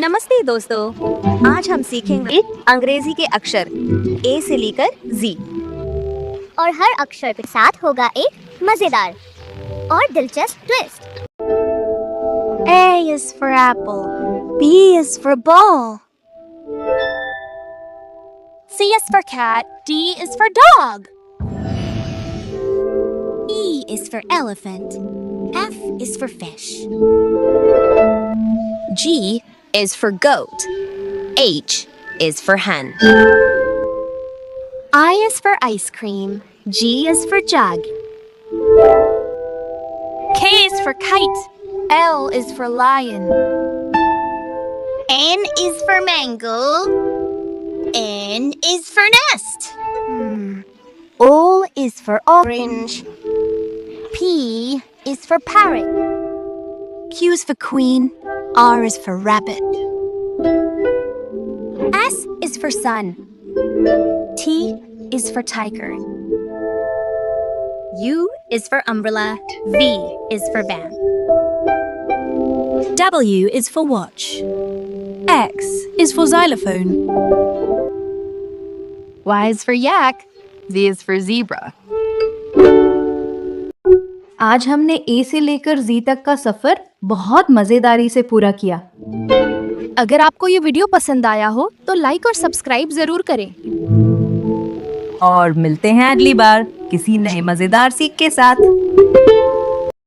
नमस्ते दोस्तों, आज हम सीखेंगे अंग्रेजी के अक्षर ए से लेकर जी और हर अक्षर के साथ होगा एक मजेदार और दिलचस्प twist. A is for apple, B is for ball, C is for cat, D is for dog, E is for elephant, F is for fish, G is for goat, H is for hen, I is for ice cream, G is for jug, K is for kite, L is for lion, N is for mango, N is for nest, O is for orange, P is for parrot, Q is for queen, R is for rabbit, S is for sun, T is for tiger, U is for umbrella, V is for van, W is for watch. X is for xylophone. Y is for yak, Z is for zebra. आज हमने ए से लेकर जी तक का सफर बहुत मजेदारी से पूरा किया। अगर आपको ये वीडियो पसंद आया हो तो लाइक और सब्सक्राइब जरूर करें। और मिलते हैं अगली बार किसी नए मजेदार सीख के साथ।